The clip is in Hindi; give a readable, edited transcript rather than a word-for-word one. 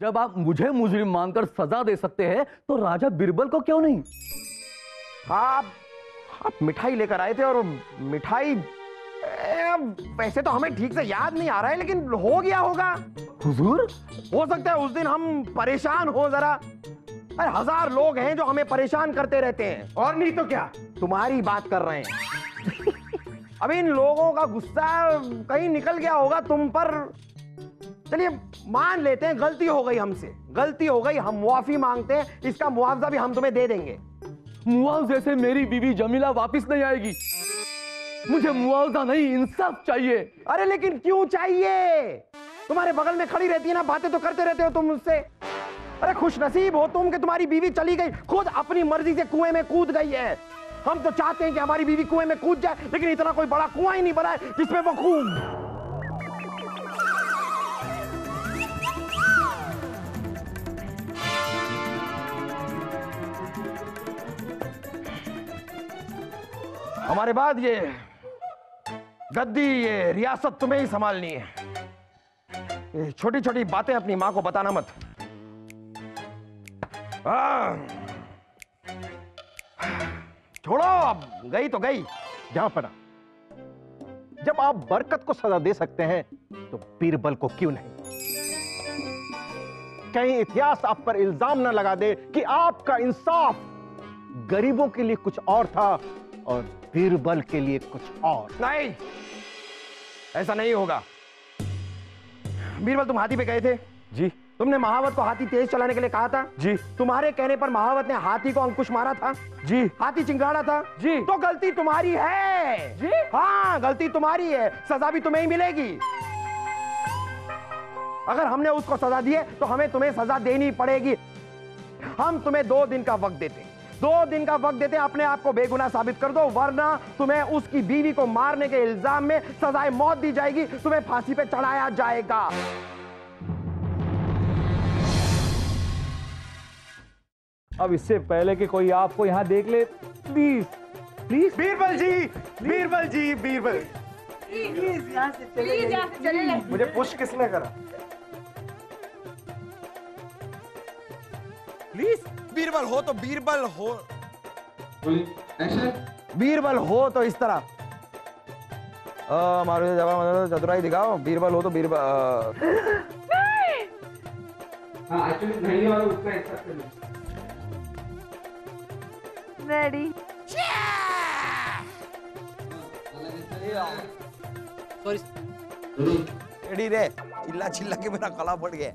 जब आप मुझे मुजरिम मानकर सजा दे सकते हैं तो राजा बिरबल को क्यों नहीं? आप मिठाई लेकर आए थे और मिठाई वैसे तो हमें ठीक से याद नहीं आ रहा है, लेकिन हो गया होगा। हुजूर, हो सकता है उस दिन हम परेशान हो जरा। अरे 1000 लोग हैं जो हमें परेशान करते रहते हैं, और नहीं तो क्या तुम्हारी बात कर रहे हैं। अब इन लोगों का गुस्सा कहीं निकल गया होगा तुम पर। चलिए मान लेते हैं गलती हो गई हमसे, गलती हो गई, हम मुआफी मांगते हैं, इसका मुआवजा भी हम तुम्हें दे देंगे। मुआवजे से मेरी बीवी जमीला वापस नहीं आएगी। मुझे मुआवजा नहीं, इंसाफ चाहिए। अरे लेकिन क्यों चाहिए? तुम्हारे बगल में खड़ी रहती है ना, बातें तो करते रहते हो तुम मुझसे। अरे खुशनसीब हो तुम कि तुम्हारी बीवी चली गई, खुद अपनी मर्जी से कुएं में कूद गई है। हम तो चाहते हैं कि हमारी बीवी कुएं में कूद जाए, लेकिन इतना कोई बड़ा कुआं ही नहीं बना है जिसमें वो कूद। हमारे बाद ये गद्दी, ये रियासत तुम्हें ही संभालनी है। ये छोटी छोटी बातें अपनी मां को बताना मत। छोड़ो, अब गई तो गई। जहां पर जब आप बरकत को सजा दे सकते हैं तो बीरबल को क्यों नहीं? कहीं इतिहास आप पर इल्जाम न लगा दे कि आपका इंसाफ गरीबों के लिए कुछ और था और बीरबल के लिए कुछ और। नहीं, ऐसा नहीं होगा। बीरबल, तुम हाथी पे गए थे? जी। तुमने महावत को हाथी तेज चलाने के लिए कहा था? जी। तुम्हारे कहने पर महावत ने हाथी को अंकुश मारा था? जी। हाथी चिंगाड़ा था? जी। तो गलती तुम्हारी है। जी। हाँ, गलती तुम्हारी है, सजा भी तुम्हें ही मिलेगी। अगर हमने उसको सजा दी है तो हमें तुम्हें सजा देनी पड़ेगी। हम तुम्हें 2 दिन का वक्त देते हैं, 2 दिन का वक्त देते हैं, अपने आप को बेगुनाह साबित कर दो, वरना तुम्हें उसकी बीवी को मारने के इल्जाम में सजाए मौत दी जाएगी, तुम्हें फांसी पे चढ़ाया जाएगा। अब इससे पहले कि कोई आपको यहाँ देख ले, please please. Birbal ji, Birbal ji, Birbal please यहाँ से चले। मुझे पुश किसने करा? प्लीज, बीरबल हो तो बीरबल हो, बीरबल हो तो इस तरह। मारो जवाब, चतुराई दिखाओ। बीरबल हो तो बीरबल। हाँ, एक्चुअली नहीं वाला उसका एक्सेप्ट रेडी। रेडी रे, चिल्ला चिल्ला के मेरा गला फट गया।